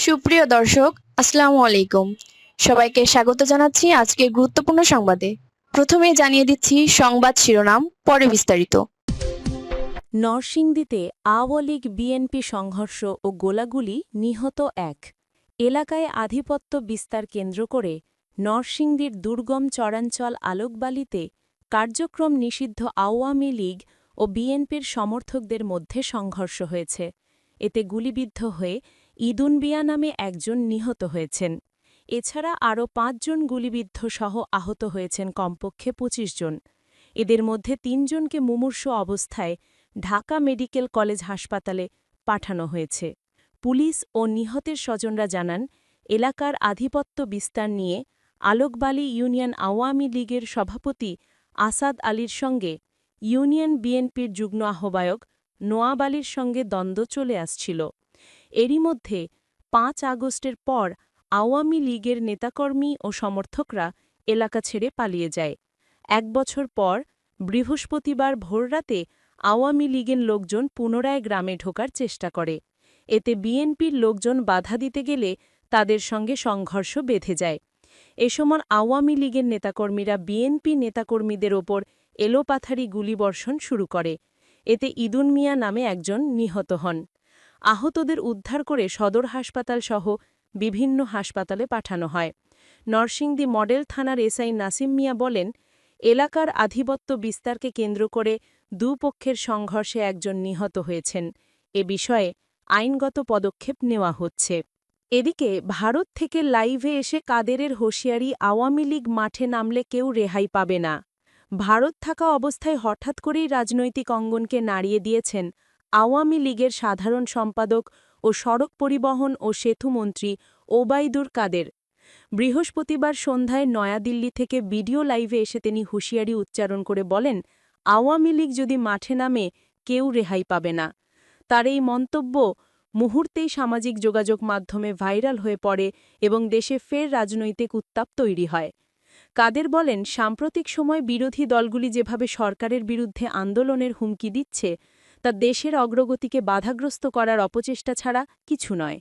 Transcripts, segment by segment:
সুপ্রিয় দর্শক, আসসালামু আলাইকুম। সবাইকে স্বাগত জানাচ্ছি আজকের গুরুত্বপূর্ণ সংবাদে। প্রথমে জানিয়ে দিচ্ছি সংবাদ শিরোনাম, পরে বিস্তারিত। নরসিংদীতে আওয়ামী লীগ বিএনপি সংঘর্ষ ও গোলাগুলি, নিহত এক। এলাকায় আধিপত্য বিস্তার কেন্দ্র করে নরসিংদীর দুর্গম চরাঞ্চল আলোকবালিতে কার্যক্রম নিষিদ্ধ আওয়ামী লীগ ও বিএনপির সমর্থকদের মধ্যে সংঘর্ষ হয়েছে। এতে গুলিবিদ্ধ হয়ে ইদুন বিয়া নামে একজন নিহত হয়েছেন। এছাড়া আরও ৫ জন গুলিবিদ্ধ সহ আহত হয়েছেন কমপক্ষে ২৫ জন। এদের মধ্যে ৩ জনকে মুমূর্ষু অবস্থায় ঢাকা মেডিকেল কলেজ হাসপাতালে পাঠানো হয়েছে। পুলিশ ও নিহতের স্বজনরা জানান, এলাকার আধিপত্য বিস্তার নিয়ে আলোকবালি ইউনিয়ন আওয়ামী লীগের সভাপতি আসাদ আলীর সঙ্গে ইউনিয়ন বিএনপির যুগ্ম আহ্বায়ক নোয়াব আলীর সঙ্গে দ্বন্দ্ব চলে আসছিল। এরই মধ্যে ৫ আগস্টের পর আওয়ামী লীগের নেতাকর্মী ও সমর্থকরা এলাকা ছেড়ে পালিয়ে যায়। ১ বছর পর বৃহস্পতিবার ভোররাতে আওয়ামী লীগের লোকজন পুনরায় গ্রামে ঢোকার চেষ্টা করে। এতে বিএনপির লোকজন বাধা দিতে গেলে তাদের সঙ্গে সংঘর্ষ বেঁধে যায়। এ সময় আওয়ামী লীগের নেতাকর্মীরা বিএনপি নেতাকর্মীদের ওপর এলোপাথারি গুলিবর্ষণ শুরু করে। এতে ইদুন মিয়া নামে একজন নিহত হন। আহতদের উদ্ধার করে সদর হাসপাতাল সহ বিভিন্ন হাসপাতালে পাঠানো হয়। নরসিংদী মডেল থানার এসআই নাসিম মিয়া বলেন, এলাকার আধিপত্য বিস্তারকে কেন্দ্র করে দুপক্ষের সংঘর্ষে একজন নিহত হয়েছেন। এ বিষয়ে আইনগত পদক্ষেপ নেওয়া হচ্ছে। এদিকে ভারত থেকে লাইভে এসে কাদেরের হুঁশিয়ারি, আওয়ামী লীগ মাঠে নামলে কেউ রেহাই পাবে না। ভারত থাকা অবস্থায় হঠাৎ করেই রাজনৈতিক অঙ্গনকে নাড়িয়ে দিয়েছেন আওয়ামী লীগের সাধারণ সম্পাদক ও সড়ক পরিবহন ও সেতুমন্ত্রী ওবায়দুর কাদের। বৃহস্পতিবার সন্ধ্যায় নয়াদিল্লি থেকে ভিডিও লাইভে এসে তিনি হুঁশিয়ারি উচ্চারণ করে বলেন, আওয়ামী লীগ যদি মাঠে নামে কেউ রেহাই পাবে না। তার এই মন্তব্য মুহূর্তেই সামাজিক যোগাযোগ মাধ্যমে ভাইরাল হয়ে পড়ে এবং দেশে ফের রাজনৈতিক উত্তাপ তৈরি হয়। কাদের বলেন, সাম্প্রতিক সময় বিরোধী দলগুলি যেভাবে সরকারের বিরুদ্ধে আন্দোলনের হুমকি দিচ্ছে, তা দেশের অগ্রগতিকে বাধাগ্রস্ত করার অপচেষ্টা ছাড়া কিছু নয়।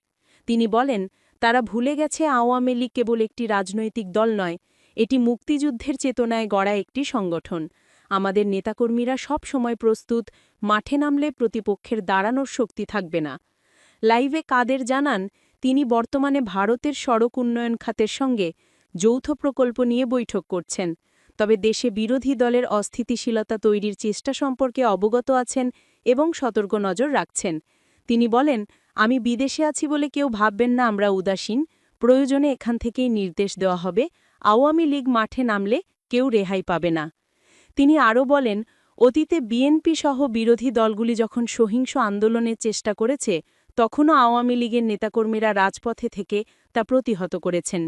তিনি বলেন, তারা ভুলে গেছে আওয়ামী লীগ কেবল একটি রাজনৈতিক দল নয়, এটি মুক্তিযুদ্ধের চেতনায় গড়া একটি সংগঠন। আমাদের নেতাকর্মীরা সব সময় প্রস্তুত, মাঠে নামলে প্রতিপক্ষের দাঁড়ানোর শক্তি থাকবে না। লাইভে কাদের জানান, তিনি বর্তমানে ভারতের সড়ক উন্নয়ন খাতের সঙ্গে যৌথ প্রকল্প নিয়ে বৈঠক করছেন। তবে দেশে বিরোধী দলের অস্থিতিশীলতা তৈরির চেষ্টা সম্পর্কে অবগত আছেন এবং সতর্ক নজর রাখছেন। তিনি বলেন, আমি বিদেশে আছি বলে কেউ ভাববেন না আমরা উদাসীন। প্রয়োজনে এখান থেকেই নির্দেশ দেওয়া হবে, আওয়ামী লীগ মাঠে নামলে কেউ রেহাই পাবে না। তিনি আরও বলেন, অতীতে বিএনপি সহ বিরোধী দলগুলি যখন সহিংস আন্দোলনের চেষ্টা করেছে, তখনও আওয়ামী লীগের নেতাকর্মীরা রাজপথে থেকে তা প্রতিহত করেছেন।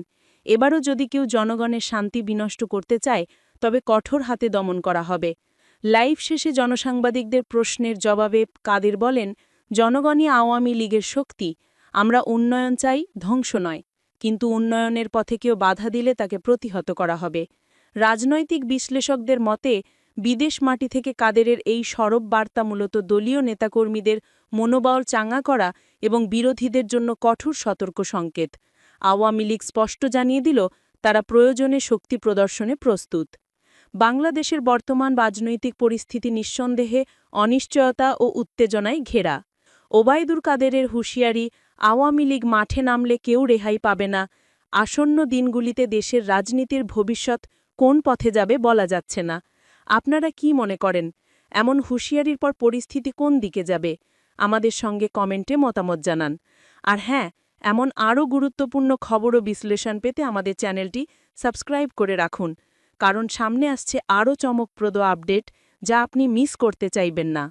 এবারও যদি কেউ জনগণের শান্তি বিনষ্ট করতে চায়, তবে কঠোর হাতে দমন করা হবে। লাইভ শেষে জনসাংবাদিকদের প্রশ্নের জবাবে কাদের বলেন, জনগণই আওয়ামী লীগের শক্তি। আমরা উন্নয়ন চাই, ধ্বংস নয়। কিন্তু উন্নয়নের পথে কেউ বাধা দিলে তাকে প্রতিহত করা হবে। রাজনৈতিক বিশ্লেষকদের মতে, বিদেশ মাটি থেকে কাদেরের এই সরব বার্তা মূলত দলীয় নেতাকর্মীদের মনোবল চাঙ্গা করা এবং বিরোধীদের জন্য কঠোর সতর্ক সংকেত। আওয়ামী লীগ স্পষ্ট জানিয়ে দিল, তারা প্রয়োজনে শক্তি প্রদর্শনে প্রস্তুত। বাংলাদেশের বর্তমান রাজনৈতিক পরিস্থিতি নিঃসন্দেহে অনিশ্চয়তা ও উত্তেজনায় ঘেরা। ওবায়দুর কাদেরের হুঁশিয়ারি, আওয়ামী লীগ মাঠে নামলে কেউ রেহাই পাবে না। আসন্ন দিনগুলিতে দেশের রাজনীতির ভবিষ্যৎ কোন পথে যাবে বলা যাচ্ছে না। আপনারা কি মনে করেন, এমন হুঁশিয়ারির পর পরিস্থিতি কোন দিকে যাবে? আমাদের সঙ্গে কমেন্টে মতামত জানান। আর হ্যাঁ, এমন আরও গুরুত্বপূর্ণ খবর ও বিশ্লেষণ পেতে আমাদের চ্যানেলটি সাবস্ক্রাইব করে রাখুন, কারণ সামনে আসছে আরও চমকপ্রদ আপডেট যা আপনি মিস করতে চাইবেন না।